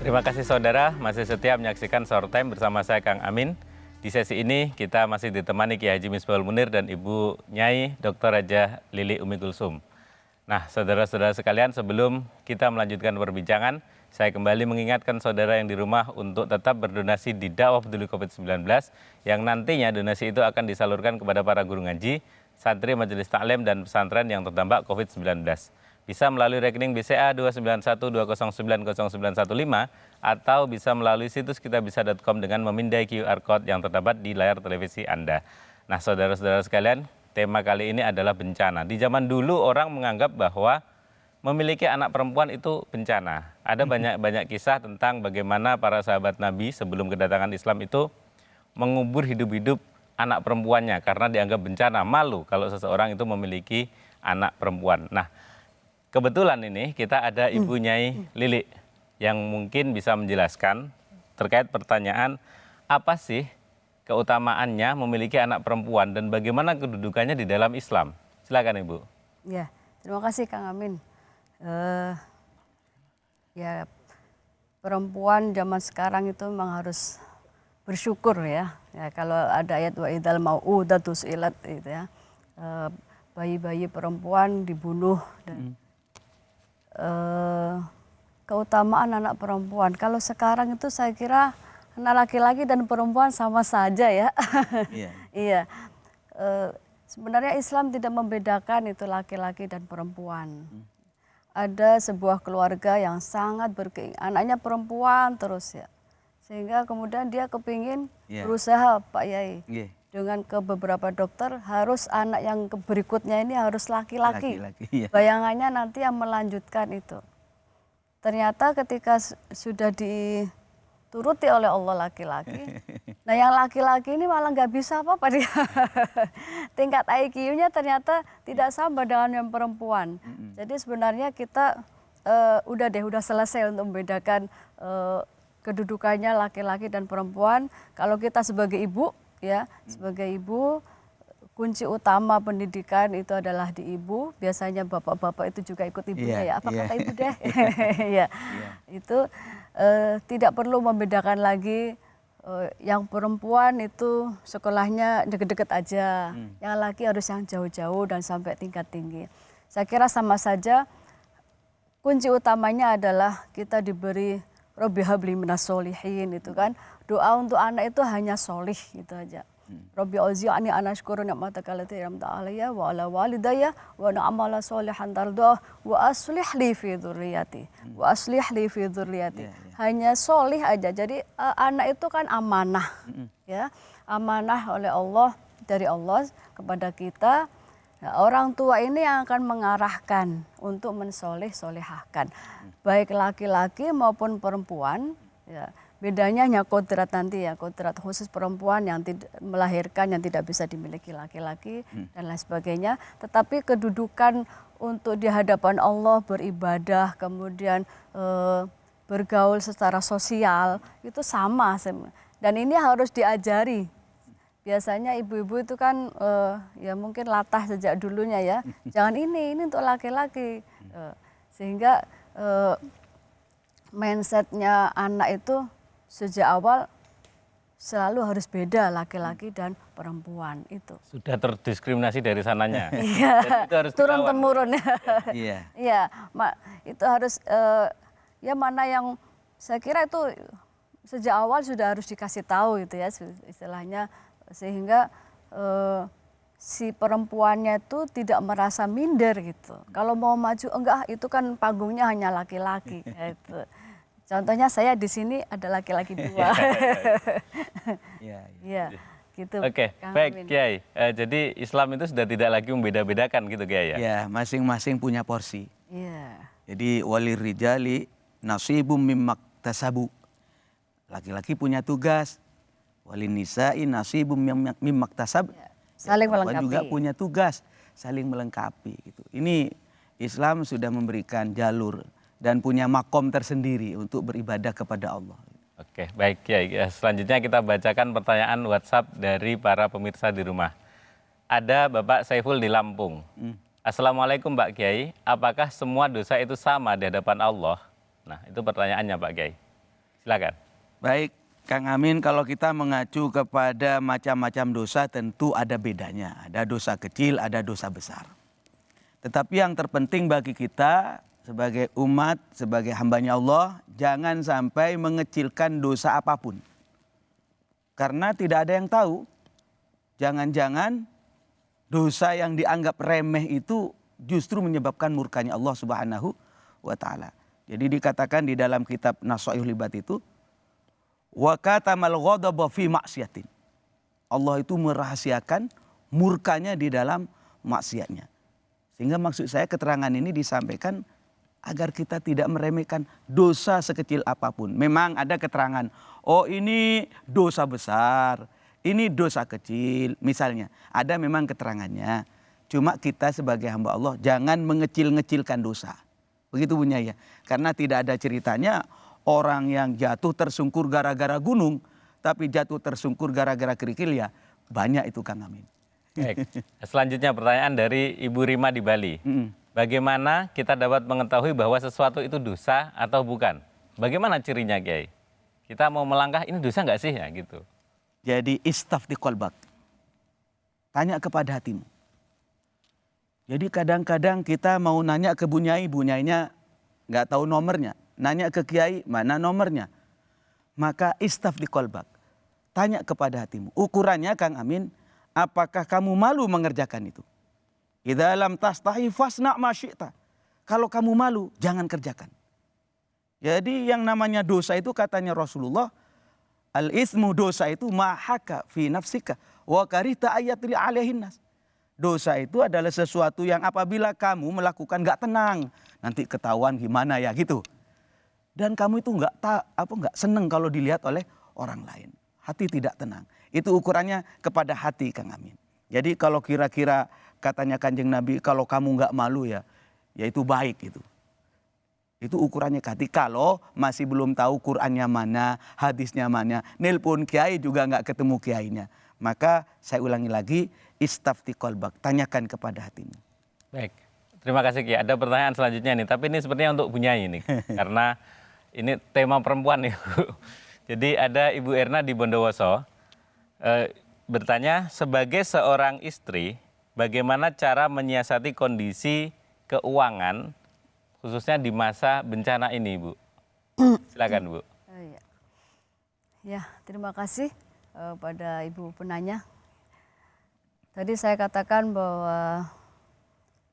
Terima kasih saudara, masih setia menyaksikan Sahur Time bersama saya Kang Amin. Di sesi ini kita masih ditemani Kiai Haji Misbahul Munir dan Ibu Nyai Dr. Raja Lili Umi Kulsum. Nah, saudara-saudara sekalian, sebelum kita melanjutkan perbincangan, saya kembali mengingatkan saudara yang di rumah untuk tetap berdonasi di dakwah peduli COVID-19 yang nantinya donasi itu akan disalurkan kepada para guru ngaji, santri majelis taklim dan pesantren yang terdampak COVID-19. Bisa melalui rekening BCA 29120900915 atau bisa melalui situs kitabisa.com dengan memindai QR Code yang terdapat di layar televisi Anda. Nah, saudara-saudara sekalian, tema kali ini adalah bencana. Di zaman dulu orang menganggap bahwa memiliki anak perempuan itu bencana. Ada banyak kisah tentang bagaimana para sahabat Nabi sebelum kedatangan Islam itu mengubur hidup-hidup anak perempuannya karena dianggap bencana, malu kalau seseorang itu memiliki anak perempuan. Nah, kebetulan ini kita ada Ibu Nyai Lili yang mungkin bisa menjelaskan terkait pertanyaan apa sih keutamaannya memiliki anak perempuan dan bagaimana kedudukannya di dalam Islam. Silakan Ibu. Ya, terima kasih Kang Amin. Ya, perempuan zaman sekarang itu memang harus bersyukur ya. Ya, kalau ada ayat wa idzal mau'udatu su'ilat itu ya. Bayi-bayi perempuan dibunuh dan keutamaan anak perempuan. Kalau sekarang itu saya kira anak laki-laki dan perempuan sama saja ya. Iya. Iya. Sebenarnya Islam tidak membedakan itu laki-laki dan perempuan. Ada sebuah keluarga yang sangat berkeinginan anaknya perempuan terus ya. Sehingga kemudian dia kepingin berusaha Pak Yai. Dengan ke beberapa dokter harus anak yang berikutnya ini harus laki-laki. Bayangannya nanti yang melanjutkan itu. Ternyata ketika sudah dituruti oleh Allah laki-laki, nah yang laki-laki ini malah nggak bisa apa-apa dia. Tingkat IQ-nya ternyata tidak sama dengan yang perempuan. Jadi sebenarnya kita udah selesai untuk membedakan kedudukannya laki-laki dan perempuan. Kalau kita sebagai ibu, ya, sebagai ibu, kunci utama pendidikan itu adalah di ibu. Biasanya bapak-bapak itu juga ikut ibunya ya. Apa kata ibu deh? Ya, itu tidak perlu membedakan lagi. Yang perempuan itu sekolahnya deket-deket aja. Yang laki harus yang jauh-jauh dan sampai tingkat tinggi. Saya kira sama saja. Kunci utamanya adalah kita diberi Robbi habli minas solihin itu kan. Doa untuk anak itu hanya solih gitu aja. Robbi auzi'ani an ashkura ni'mataka allati an'amta 'alayya wa 'ala walidayya wa na'mala solihan tardah wa aslih li fi dzurriyyati. Wa aslih li fi dzurriyyati. Hanya solih aja. Jadi anak itu kan amanah. Ya, amanah oleh Allah, dari Allah kepada kita. Nah, orang tua ini yang akan mengarahkan untuk mensoleh-solehahkan. Baik laki-laki maupun perempuan, ya. Bedanya hanya kodrat nanti ya, kodrat khusus perempuan yang melahirkan yang tidak bisa dimiliki laki-laki dan lain sebagainya. Tetapi kedudukan untuk di hadapan Allah beribadah, kemudian bergaul secara sosial itu sama. Dan ini harus diajari. Biasanya ibu-ibu itu kan ya mungkin latah sejak dulunya ya. Jangan ini untuk laki-laki. Sehingga mindsetnya anak itu sejak awal selalu harus beda laki-laki dan perempuan itu. Sudah terdiskriminasi dari sananya. Iya, turun-temurun. Iya, itu harus ya mana yang saya kira itu sejak awal sudah harus dikasih tahu itu ya istilahnya sehingga si perempuannya itu tidak merasa minder gitu. Kalau mau maju enggak itu kan panggungnya hanya laki-laki gitu. Contohnya saya di sini ada laki-laki dua. Iya, gitu. Oke, baik Kiai. Jadi Islam itu sudah tidak lagi membeda-bedakan gitu Kiai ya? Ya, masing-masing punya porsi. Iya. Jadi walirijali nasibum mimmaktasabu. Laki-laki punya tugas. Walinisai nasibum mimmaktasab. Saling melengkapi. Juga punya tugas, saling melengkapi gitu. Ini Islam sudah memberikan jalur dan punya makom tersendiri untuk beribadah kepada Allah. Oke, baik Kiai. Selanjutnya kita bacakan pertanyaan WhatsApp dari para pemirsa di rumah. Ada Bapak Saiful di Lampung. Assalamualaikum Pak Kiai, apakah semua dosa itu sama di hadapan Allah? Nah, itu pertanyaannya Pak Kiai. Silakan. Baik, Kang Amin, kalau kita mengacu kepada macam-macam dosa tentu ada bedanya. Ada dosa kecil, ada dosa besar. Tetapi yang terpenting bagi kita sebagai umat, sebagai hambanya Allah, jangan sampai mengecilkan dosa apapun. Karena tidak ada yang tahu, jangan-jangan dosa yang dianggap remeh itu justru menyebabkan murkanya Allah Subhanahu wa Ta'ala. Jadi dikatakan di dalam kitab Nasaihul Ibad itu, wa katamal ghadaba fi maksiatin. Allah itu merahasiakan murkanya di dalam maksiatnya. Sehingga maksud saya keterangan ini disampaikan agar kita tidak meremehkan dosa sekecil apapun. Memang ada keterangan, oh ini dosa besar, ini dosa kecil. Misalnya, ada memang keterangannya. Cuma kita sebagai hamba Allah jangan mengecil-ngecilkan dosa. Begitu punya ya. Karena tidak ada ceritanya orang yang jatuh tersungkur gara-gara gunung, tapi jatuh tersungkur gara-gara kerikil ya banyak itu Kang Amin. Baik. Selanjutnya pertanyaan dari Ibu Rima di Bali. Bagaimana kita dapat mengetahui bahwa sesuatu itu dosa atau bukan? Bagaimana cirinya, Kiai? Kita mau melangkah, ini dosa nggak sih ya gitu? Jadi istafti qalbak. Tanya kepada hatimu. Jadi kadang-kadang kita mau nanya ke bunyai, bunyainya nggak tahu nomornya. Nanya ke kiai, mana nomornya? Maka istafti qalbak. Tanya kepada hatimu. Ukurannya Kang Amin, apakah kamu malu mengerjakan itu? Idza lam tastahi fasna ma syi'ta. Kalau kamu malu, jangan kerjakan. Jadi yang namanya dosa itu katanya Rasulullah, al-itsmu dosa itu mahaka fi nafsika wa karita ayatri alaihin nas. Dosa itu adalah sesuatu yang apabila kamu melakukan gak tenang, nanti ketahuan gimana ya gitu. Dan kamu itu nggak seneng kalau dilihat oleh orang lain. Hati tidak tenang. Itu ukurannya kepada hati Kang Amin. Jadi kalau kira-kira katanya Kanjeng Nabi, kalau kamu nggak malu ya itu baik itu. Itu ukurannya ke hati. Kalau masih belum tahu Qur'annya mana, hadisnya mana, nelpon kiai juga nggak ketemu kiainya. Maka saya ulangi lagi, istafti qalbak, tanyakan kepada hatimu. Baik, terima kasih Kiai. Ada pertanyaan selanjutnya nih, tapi ini sepertinya untuk Bunyai ini. Karena ini tema perempuan nih Bu. Jadi ada Ibu Erna di Bondowoso bertanya, sebagai seorang istri, bagaimana cara menyiasati kondisi keuangan khususnya di masa bencana ini, Bu? Silakan, Bu. Ya, terima kasih pada Ibu penanya. Tadi saya katakan bahwa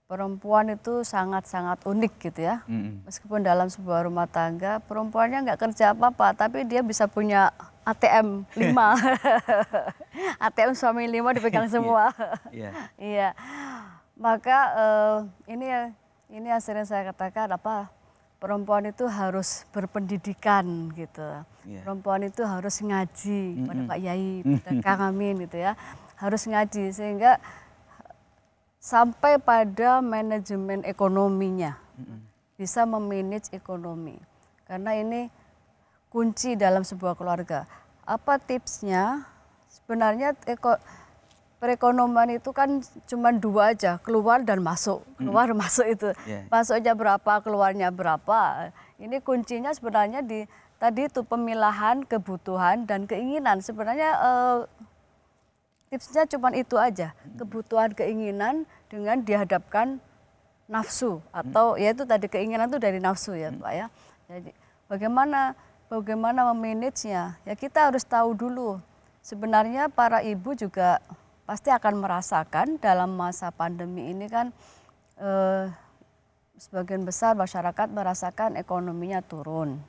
perempuan itu sangat-sangat unik gitu ya. Meskipun dalam sebuah rumah tangga, perempuannya nggak kerja apa-apa, tapi dia bisa punya ATM 5. ATM suami 5 dipegang semua. Iya. Maka ini yang sering saya katakan perempuan itu harus berpendidikan gitu. Perempuan itu harus ngaji pada Pak Yai, pada Kang Amin gitu ya. Harus ngaji sehingga sampai pada manajemen ekonominya. Bisa memanage ekonomi. Karena ini kunci dalam sebuah keluarga. Apa tipsnya? Sebenarnya perekonomian itu kan cuma 2 aja, keluar dan masuk. Keluar masuk itu. Masuknya berapa, keluarnya berapa. Ini kuncinya sebenarnya tadi itu pemilahan kebutuhan dan keinginan. Sebenarnya tipsnya cuma itu aja, kebutuhan keinginan dengan dihadapkan nafsu atau yaitu tadi keinginan itu dari nafsu ya Pak ya. Jadi bagaimana memanagenya? Ya kita harus tahu dulu. Sebenarnya para ibu juga pasti akan merasakan dalam masa pandemi ini kan sebagian besar masyarakat merasakan ekonominya turun.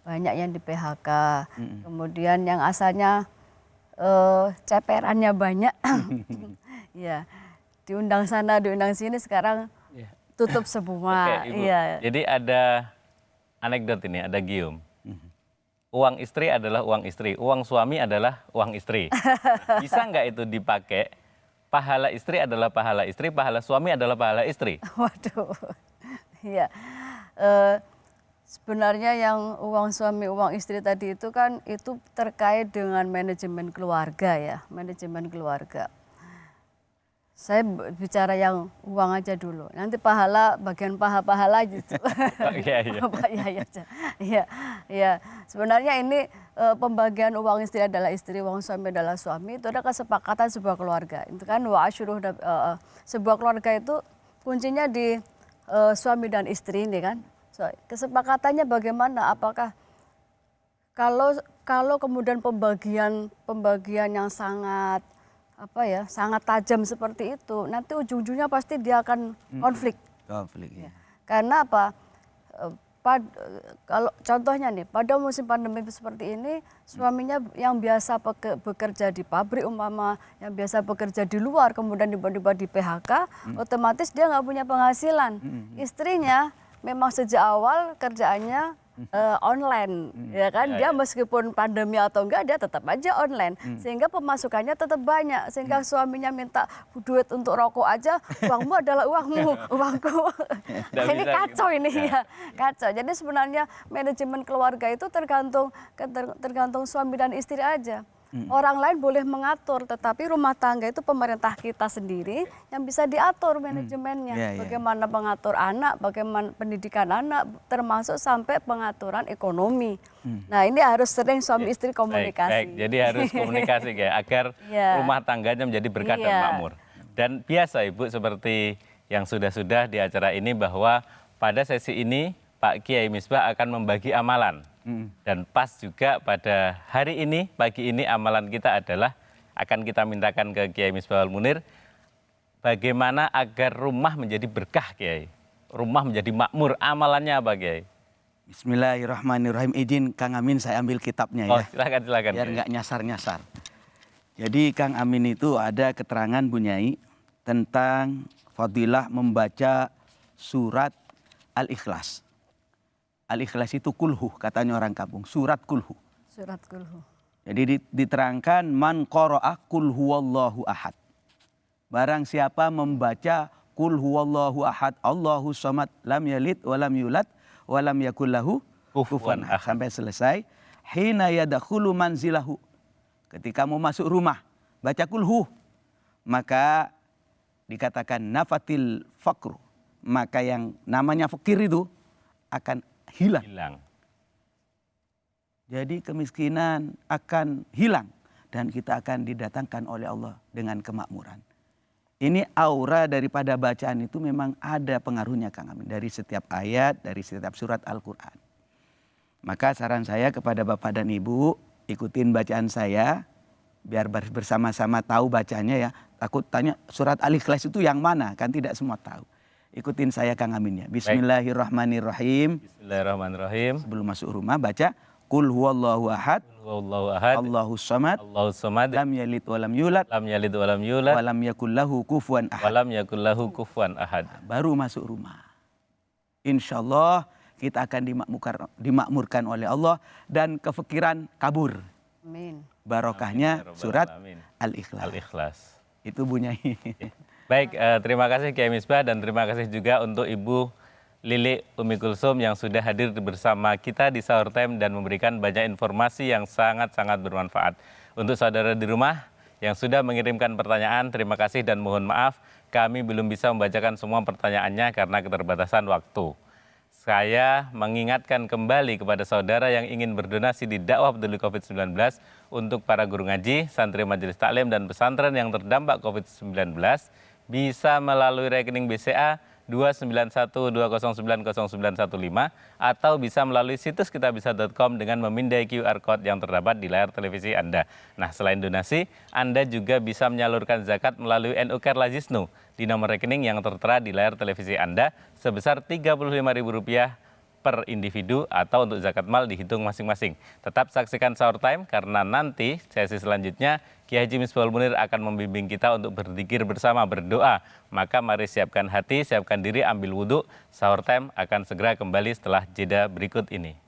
Banyak yang di PHK. Kemudian yang asalnya ceperannya banyak, ya diundang sana, diundang sini, sekarang tutup semua. Oke, Ibu. Jadi ada anekdot ini, ada gium. Uang istri adalah uang istri, uang suami adalah uang istri. Bisa nggak itu dipakai? Pahala istri adalah pahala istri, pahala suami adalah pahala istri. Waduh, iya. Sebenarnya yang uang suami, uang istri tadi itu kan itu terkait dengan manajemen keluarga ya, manajemen keluarga. Saya bicara yang uang aja dulu. Nanti pahala, bagian pahala gitu. Iya, iya. Pak Yai aja. Iya, iya. Sebenarnya ini pembagian uang istri adalah istri, uang suami adalah suami. Itu ada kesepakatan sebuah keluarga. Itu kan sebuah keluarga itu kuncinya di suami dan istri ini kan. So, kesepakatannya bagaimana? Apakah kalau kemudian pembagian yang sangat sangat tajam seperti itu, nanti ujung-ujungnya pasti dia akan konflik. Konflik ya. Karena apa? Kalau contohnya nih, pada musim pandemi seperti ini, suaminya yang biasa bekerja di pabrik umpama, yang biasa bekerja di luar, kemudian tiba-tiba di PHK, otomatis dia nggak punya penghasilan. Istrinya memang sejak awal kerjaannya online, ya kan? Dia meskipun pandemi atau enggak, dia tetap aja online, sehingga pemasukannya tetap banyak, sehingga suaminya minta duit untuk rokok aja, uangmu adalah uangmu, uangku. Ini kacau ini ya, kacau. Jadi sebenarnya manajemen keluarga itu tergantung suami dan istri aja. Orang lain boleh mengatur, tetapi rumah tangga itu pemerintah kita sendiri yang bisa diatur manajemennya. Bagaimana mengatur anak, bagaimana pendidikan anak, termasuk sampai pengaturan ekonomi. Nah ini harus sering suami istri komunikasi. Baik. Jadi harus komunikasi ya, agar rumah tangganya menjadi berkah dan makmur. Dan biasa Ibu seperti yang sudah-sudah di acara ini bahwa pada sesi ini Pak Kiai Misbah akan membagi amalan. Dan pas juga pada hari ini, pagi ini amalan kita adalah akan kita mintakan ke Kiai Misbahul Munir bagaimana agar rumah menjadi berkah Kiai, rumah menjadi makmur, amalannya apa Kiai? Bismillahirrahmanirrahim. Izin Kang Amin saya ambil kitabnya ya. Oh silakan. Biar nggak nyasar-nyasar. Jadi Kang Amin itu ada keterangan Bunyai tentang fadilah membaca surat Al-Ikhlas. Al-Ikhlas itu kulhu, katanya orang kampung, surat kulhu. Surat kulhu. Jadi diterangkan man qara'a qul huwallahu ahad. Barang siapa membaca qul huwallahu ahad, Allahu samad, lam yalid wa lam yulad wa lam yakul lahu kufuwan ahad sampai selesai. Hina yadkhulu manzilahu. Ketika mau masuk rumah, baca kulhu, maka dikatakan nafatil faqru. Maka yang namanya fakir itu akan hilang. Jadi kemiskinan akan hilang dan kita akan didatangkan oleh Allah dengan kemakmuran. Ini aura daripada bacaan itu memang ada pengaruhnya Kang Amin dari setiap ayat, dari setiap surat Al-Qur'an. Maka saran saya kepada Bapak dan Ibu, ikutin bacaan saya biar bersama-sama tahu bacanya ya. Takut tanya surat Al-Ikhlas itu yang mana, kan tidak semua tahu. Ikutin saya Kang Amin ya. Bismillahirrahmanirrahim. Bismillahirrahmanirrahim. Sebelum masuk rumah baca Qul huwallahu ahad. Allahu ahad. Allahus samad. Allahus samad. Lam yalid wa lam yulad. Lam yalid wa lam yulad. Wa lam yakul lahu kufuwan ahad. Wa lam yakul lahu kufuwan ahad. Baru masuk rumah. Insyaallah kita akan dimakmurkan oleh Allah dan kefikiran kabur. Amin. Barokahnya surat Al-Ikhlas. Al-Ikhlas. Itu Bunyai. Baik, terima kasih Kiai Misbah dan terima kasih juga untuk Ibu Lili Umi Kulsum yang sudah hadir bersama kita di Sahur Time dan memberikan banyak informasi yang sangat-sangat bermanfaat. Untuk saudara di rumah yang sudah mengirimkan pertanyaan, terima kasih dan mohon maaf kami belum bisa membacakan semua pertanyaannya karena keterbatasan waktu. Saya mengingatkan kembali kepada saudara yang ingin berdonasi di dakwah peduli COVID-19 untuk para guru ngaji, santri majelis taklim dan pesantren yang terdampak COVID-19 bisa melalui rekening BCA 29120900915 atau bisa melalui situs kitabisa.com dengan memindai QR Code yang terdapat di layar televisi Anda. Nah, selain donasi, Anda juga bisa menyalurkan zakat melalui NU Care Lajisnu di nomor rekening yang tertera di layar televisi Anda sebesar Rp35.000 per individu atau untuk zakat mal dihitung masing-masing. Tetap saksikan Sahur Time karena nanti sesi selanjutnya Kiai Haji Misbahul Munir akan membimbing kita untuk berzikir bersama, berdoa. Maka mari siapkan hati, siapkan diri, ambil wudhu. Sahur Time akan segera kembali setelah jeda berikut ini.